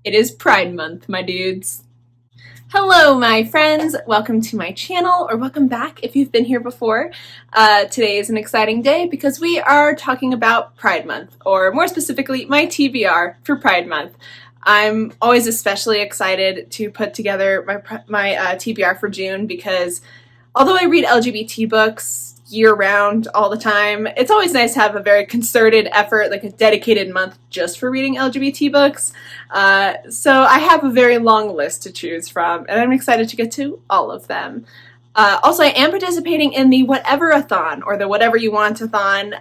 It is Pride Month, my dudes. Hello, my friends. Welcome to my channel, or welcome back if you've been here before. Today is an exciting day because we are talking about Pride Month, or more specifically, my TBR for Pride Month. I'm always especially excited to put together my TBR for June because although I read LGBT books year-round all the time, it's always nice to have a very concerted effort, like a dedicated month just for reading LGBT books. So I have a very long list to choose from, and I'm excited to get to all of them. Also, I am participating in the Whatever-a-thon, or the Whatever You Want-a-thon,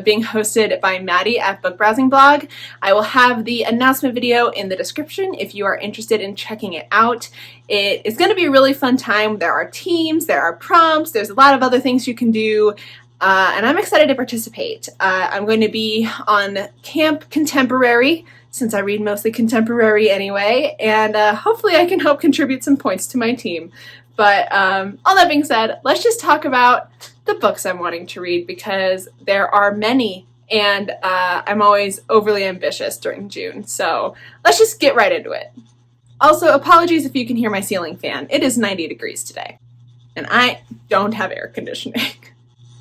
being hosted by Maddie at Book Browsing Blog. I will have the announcement video in the description if you are interested in checking it out. It is going to be a really fun time. There are teams, there are prompts, there's a lot of other things you can do, and I'm excited to participate. I'm going to be on Camp Contemporary, since I read mostly contemporary anyway, and hopefully I can help contribute some points to my team. But all that being said, let's just talk about the books I'm wanting to read because there are many, and I'm always overly ambitious during June. So let's just get right into it. Also, apologies if you can hear my ceiling fan. It is 90 degrees today, and I don't have air conditioning.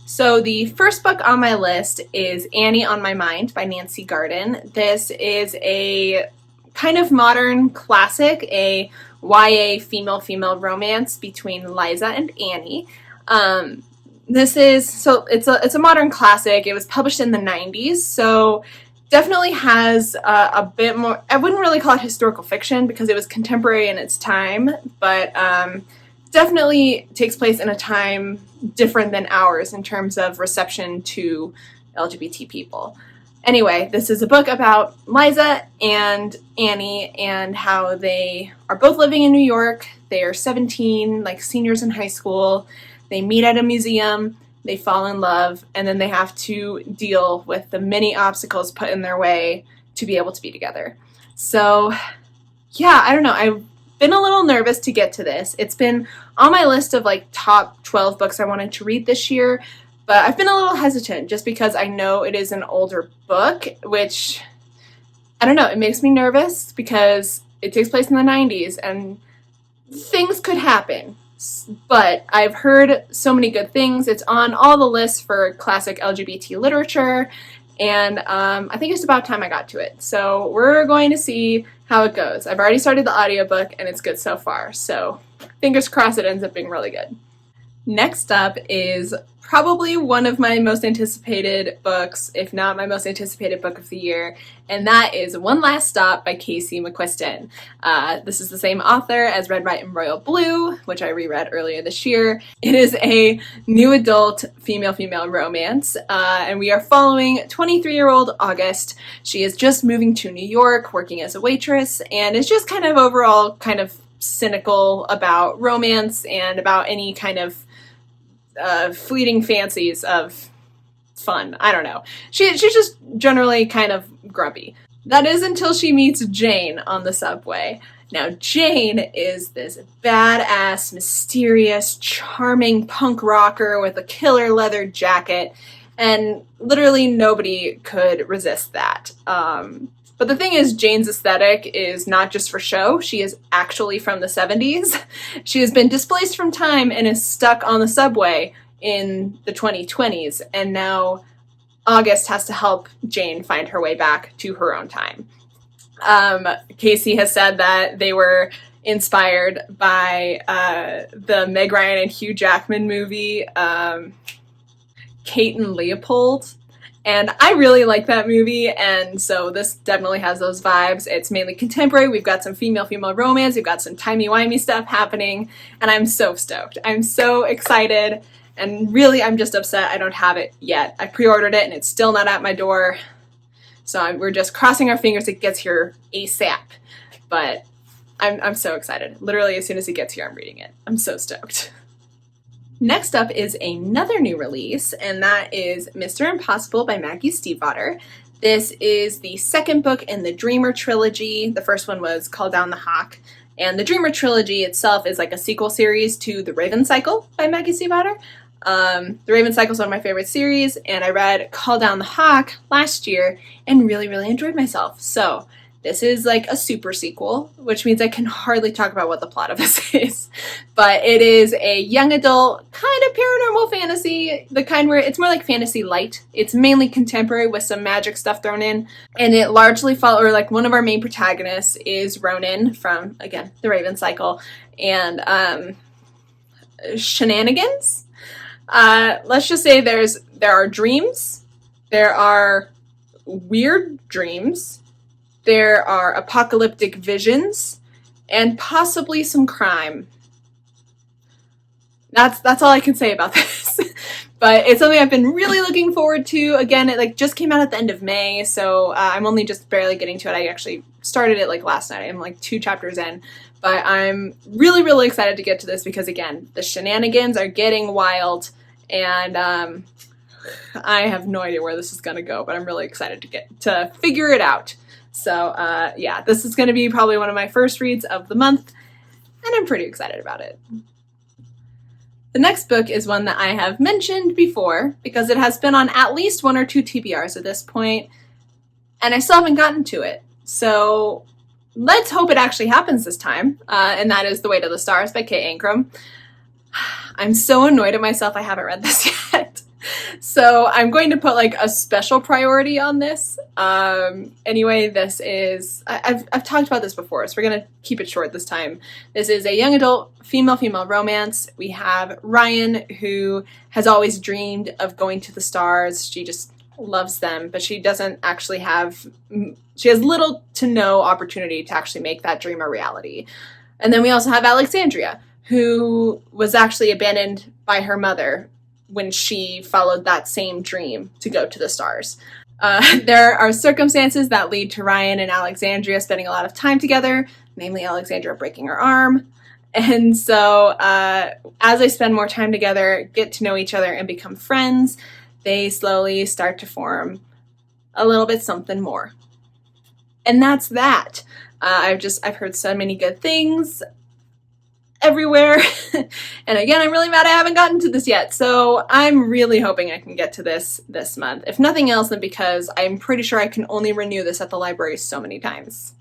So the first book on my list is Annie on My Mind by Nancy Garden. This is a kind of modern classic, a YA female-female romance between Liza and Annie. It's a modern classic. It was published in the 90s, so definitely has a bit more, I wouldn't really call it historical fiction because it was contemporary in its time, but definitely takes place in a time different than ours in terms of reception to LGBT people. Anyway, this is a book about Liza and Annie and how they are both living in New York. They are 17, like seniors in high school. They meet at a museum, they fall in love, and then they have to deal with the many obstacles put in their way to be able to be together. So, yeah, I don't know. I've been a little nervous to get to this. It's been on my list of like top 12 books I wanted to read this year, but I've been a little hesitant just because I know it is an older book, which, I don't know, it makes me nervous because it takes place in the 90s and things could happen. But I've heard so many good things. It's on all the lists for classic LGBT literature, and I think it's about time I got to it. So we're going to see how it goes. I've already started the audiobook and it's good so far, so fingers crossed it ends up being really good. Next up is probably one of my most anticipated books, if not my most anticipated book of the year, and that is One Last Stop by Casey McQuiston. This is the same author as Red, White, and Royal Blue, which I reread earlier this year. It is a new adult female-female romance, and we are following 23-year-old August. She is just moving to New York, working as a waitress, and is just kind of overall kind of cynical about romance and about any kind of fleeting fancies of fun. I don't know. She's just generally kind of grumpy. That is until she meets Jane on the subway. Now, Jane is this badass, mysterious, charming punk rocker with a killer leather jacket, and literally nobody could resist that. But the thing is, Jane's aesthetic is not just for show. She is actually from the 70s. She has been displaced from time and is stuck on the subway in the 2020s. And now August has to help Jane find her way back to her own time. Casey has said that they were inspired by the Meg Ryan and Hugh Jackman movie, Kate and Leopold. And I really like that movie, and so this definitely has those vibes. It's mainly contemporary. We've got some female-female romance. We've got some timey-wimey stuff happening, and I'm so stoked. I'm so excited, and really I'm just upset I don't have it yet. I pre-ordered it, and it's still not at my door, so we're just crossing our fingers it gets here ASAP. But I'm so excited. Literally, as soon as it gets here, I'm reading it. I'm so stoked. Next up is another new release, and that is Mr. Impossible by Maggie Stiefvater. This is the second book in the Dreamer trilogy. The first one was Call Down the Hawk, and the Dreamer trilogy itself is like a sequel series to The Raven Cycle by Maggie Stiefvater. The Raven Cycle is one of my favorite series, and I read Call Down the Hawk last year and really, really enjoyed myself. So This is like a super sequel, which means I can hardly talk about what the plot of this is. But it is a young adult kind of paranormal fantasy, the kind where it's more like fantasy light. It's mainly contemporary with some magic stuff thrown in. And it largely follows, like, one of our main protagonists is Ronan from, again, the Raven Cycle. And shenanigans. Let's just say there are dreams. There are weird dreams. There are apocalyptic visions, and possibly some crime. That's all I can say about this. But it's something I've been really looking forward to. Again, it like just came out at the end of May, so I'm only just barely getting to it. I actually started it like last night. I'm like 2 chapters in. But I'm really, really excited to get to this because, again, the shenanigans are getting wild, and I have no idea where this is going to go, but I'm really excited to figure it out. So, yeah, this is going to be probably one of my first reads of the month, and I'm pretty excited about it. The next book is one that I have mentioned before because it has been on at least 1 or 2 TBRs at this point, and I still haven't gotten to it. So let's hope it actually happens this time, and that is The Way to the Stars by Kate Ancrum. I'm so annoyed at myself I haven't read this yet. So I'm going to put like a special priority on this. Anyway, this is, I've talked about this before, so we're going to keep it short this time. This is a young adult female romance. We have Ryan, who has always dreamed of going to the stars. She just loves them, but she doesn't actually she has little to no opportunity to actually make that dream a reality. And then we also have Alexandria, who was actually abandoned by her mother when she followed that same dream to go to the stars. There are circumstances that lead to Ryan and Alexandria spending a lot of time together, namely Alexandria breaking her arm. And so as they spend more time together, get to know each other, and become friends, they slowly start to form a little bit something more. And that's that. I've heard so many good things everywhere. And again, I'm really mad I haven't gotten to this yet. So I'm really hoping I can get to this month. If nothing else, then because I'm pretty sure I can only renew this at the library so many times.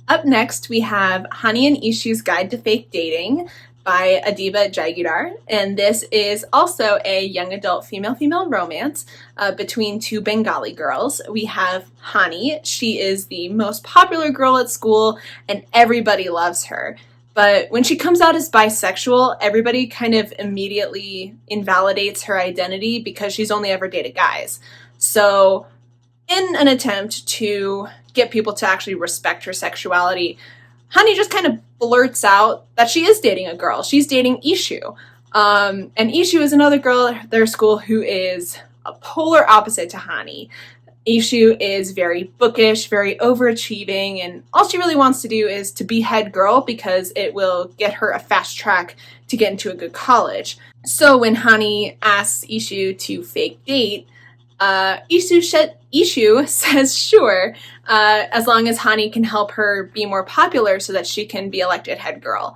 Up next, we have Hani and Ishu's Guide to Fake Dating by Adiba Jaigudar. And this is also a young adult female romance between 2 Bengali girls. We have Hani. She is the most popular girl at school, and everybody loves her. But when she comes out as bisexual, everybody kind of immediately invalidates her identity because she's only ever dated guys. So in an attempt to get people to actually respect her sexuality, Hani just kind of blurts out that she is dating a girl. She's dating Ishu. And Ishu is another girl at their school who is a polar opposite to Hani. Ishu is very bookish, very overachieving, and all she really wants to do is to be head girl because it will get her a fast track to get into a good college. So when Hani asks Ishu to fake date, Ishu says sure, as long as Hani can help her be more popular so that she can be elected head girl.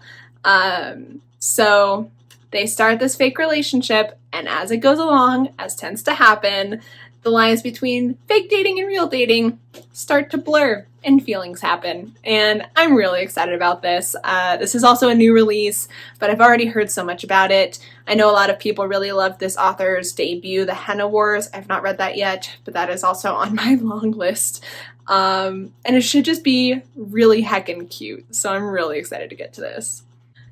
So they start this fake relationship, and as it goes along, as tends to happen, the lines between fake dating and real dating start to blur and feelings happen. And I'm really excited about this. This is also a new release, but I've already heard so much about it. I know a lot of people really loved this author's debut, The Henna Wars. I've not read that yet, but that is also on my long list. And it should just be really heckin' cute. So I'm really excited to get to this.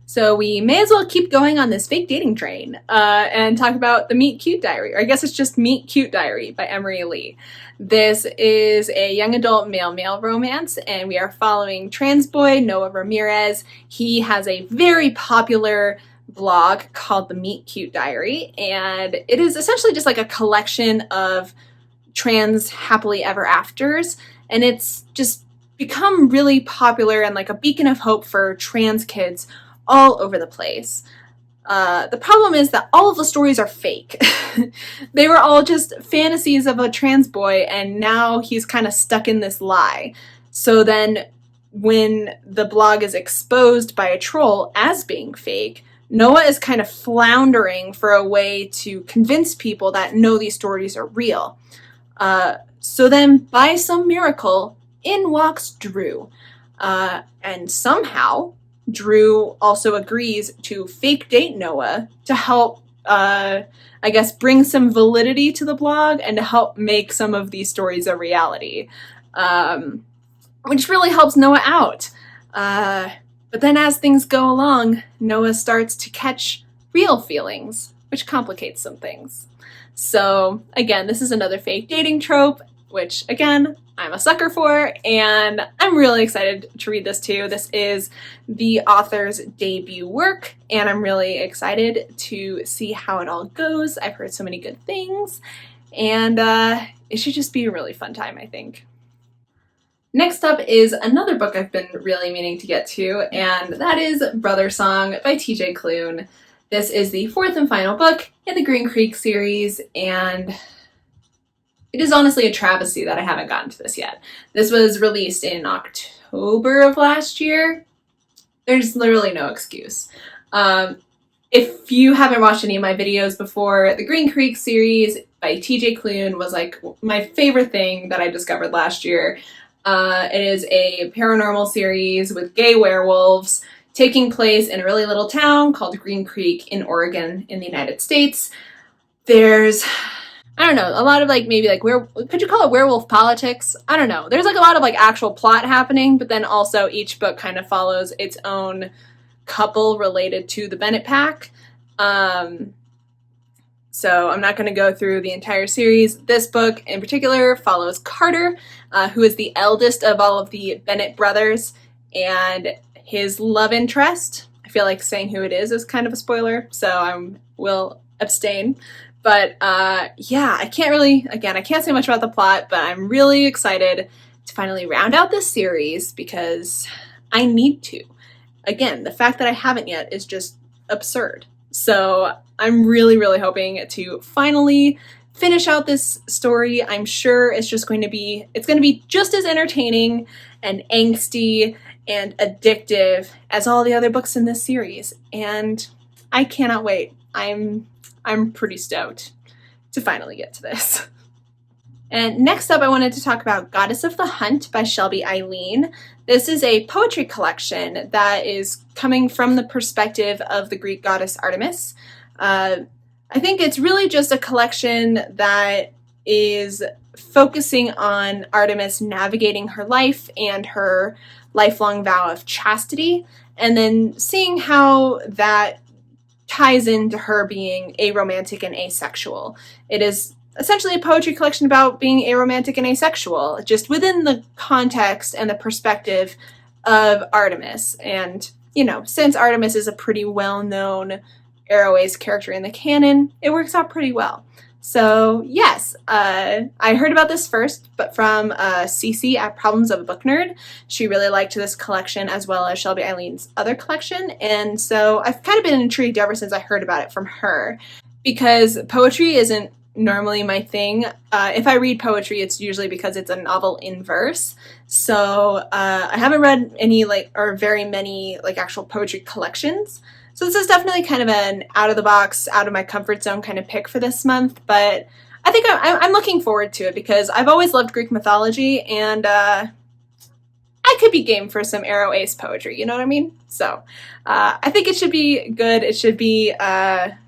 So we may as well keep going on this fake dating train and talk about the Meet Cute Diary, or I guess it's just Meet Cute Diary by Emery Lee. This is a young adult male romance, and we are following trans boy Noah Ramirez. He has a very popular blog called the Meet Cute Diary, and it is essentially just like a collection of trans happily ever afters, and it's just become really popular and like a beacon of hope for trans kids all over the place. The problem is that all of the stories are fake. They were all just fantasies of a trans boy, and now he's kind of stuck in this lie. So then when the blog is exposed by a troll as being fake, Noah is kind of floundering for a way to convince people that no, these stories are real. So then, by some miracle, in walks Drew. And somehow Drew also agrees to fake date Noah to help, I guess, bring some validity to the blog and to help make some of these stories a reality, which really helps Noah out. But then as things go along, Noah starts to catch real feelings, which complicates some things. So again, this is another fake dating trope, which again, I'm a sucker for, and I'm really excited to read this too. This is the author's debut work, and I'm really excited to see how it all goes. I've heard so many good things, and it should just be a really fun time, I think. Next up is another book I've been really meaning to get to, and that is Brothersong by TJ Klune. This is the fourth and final book in the Green Creek series, and it is honestly a travesty that I haven't gotten to this yet. This was released in October of last year. There's literally no excuse. If you haven't watched any of my videos before, the Green Creek series by TJ Klune was like my favorite thing that I discovered last year. It is a paranormal series with gay werewolves taking place in a really little town called Green Creek in Oregon in the United States. There's, I don't know, a lot of like maybe like could you call it werewolf politics? I don't know. There's like a lot of like actual plot happening, but then also each book kind of follows its own couple related to the Bennett pack. So I'm not going to go through the entire series. This book in particular follows Carter, who is the eldest of all of the Bennett brothers, and his love interest. I feel like saying who it is kind of a spoiler, so I will abstain. But yeah, I can't say much about the plot, but I'm really excited to finally round out this series because I need to. Again, the fact that I haven't yet is just absurd. So I'm really, really hoping to finally finish out this story. I'm sure it's going to be just as entertaining and angsty and addictive as all the other books in this series. And I cannot wait. I'm pretty stoked to finally get to this. And next up, I wanted to talk about Goddess of the Hunt by Shelby Eileen. This is a poetry collection that is coming from the perspective of the Greek goddess Artemis. I think it's really just a collection that is focusing on Artemis navigating her life and her lifelong vow of chastity, and then seeing how that ties into her being aromantic and asexual. It is essentially a poetry collection about being aromantic and asexual, just within the context and the perspective of Artemis. And, you know, since Artemis is a pretty well-known Arrow-Ace character in the canon, it works out pretty well. So, yes, I heard about this first, but from Cece at Problems of a Book Nerd. She really liked this collection as well as Shelby Eileen's other collection, and so I've kind of been intrigued ever since I heard about it from her, because poetry isn't normally my thing. If I read poetry, it's usually because it's a novel in verse. So I haven't read any very many actual poetry collections. So this is definitely kind of an out of the box, out of my comfort zone kind of pick for this month. But I think I'm looking forward to it because I've always loved Greek mythology, and I could be game for some Arrow-Ace poetry. You know what I mean? So I think it should be good. It should be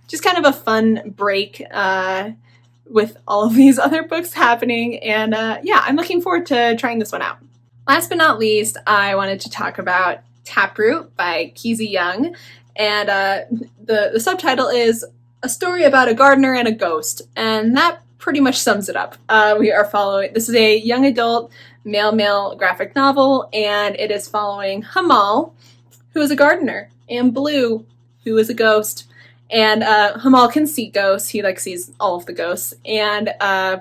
just kind of a fun break with all of these other books happening. And yeah, I'm looking forward to trying this one out. Last but not least, I wanted to talk about Taproot by Keezy Young. And the subtitle is A Story About a Gardener and a Ghost. And that pretty much sums it up. This is a young adult male graphic novel, and it is following Hamal, who is a gardener, and Blue, who is a ghost. And Hamal can see ghosts. He sees all of the ghosts. And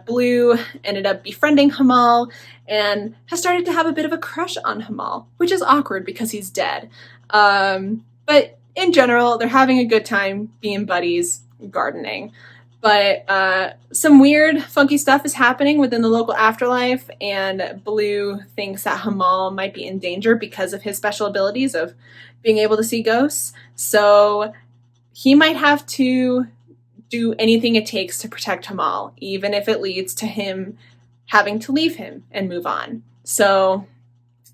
Blue ended up befriending Hamal and has started to have a bit of a crush on Hamal, which is awkward because he's dead. But in general, they're having a good time being buddies, gardening. But some weird, funky stuff is happening within the local afterlife, and Blue thinks that Hamal might be in danger because of his special abilities of being able to see ghosts. So he might have to do anything it takes to protect Hamal, even if it leads to him having to leave him and move on. So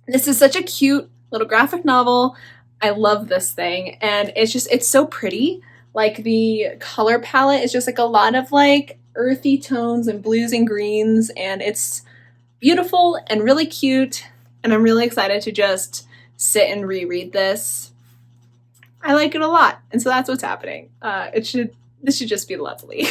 this is such a cute little graphic novel. I love this thing, and it's so pretty. Like the color palette is just like a lot of like earthy tones and blues and greens, and it's beautiful and really cute, and I'm really excited to just sit and reread this. I like it a lot, and so that's what's happening. This should just be lovely.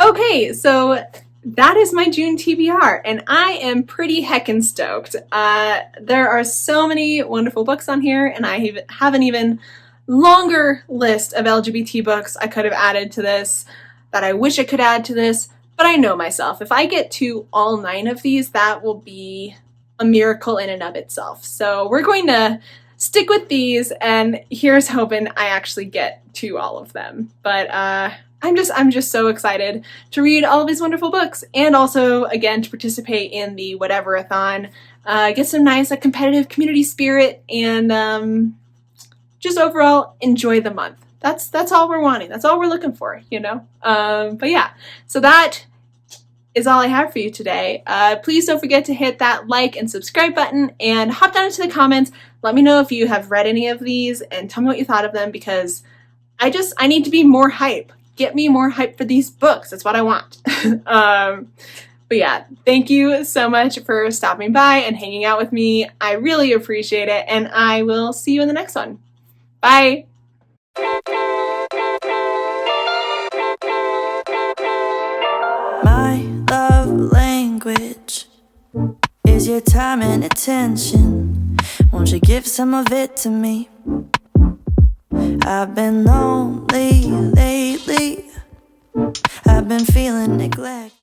Okay, so that is my June TBR, and I am pretty heckin' stoked. There are so many wonderful books on here, and I have an even longer list of LGBT books I could have added to this, that I wish I could add to this, but I know myself. If I get to all 9 of these, that will be a miracle in and of itself. So we're going to stick with these, and here's hoping I actually get to all of them. But I'm just so excited to read all of these wonderful books, and also again to participate in the whatever-a-thon, get some nice competitive community spirit, and just overall enjoy the month. That's all we're wanting. That's all we're looking for, you know. But yeah, so that is all I have for you today. Please don't forget to hit that like and subscribe button, and hop down into the comments. Let me know if you have read any of these, and tell me what you thought of them, because I need to be more hype. Get me more hype for these books. That's what I want. But yeah, thank you so much for stopping by and hanging out with me. I really appreciate it, and I will see you in the next one. Bye! My love language is your time and attention. Won't you give some of it to me? I've been lonely lately. I've been feeling neglected.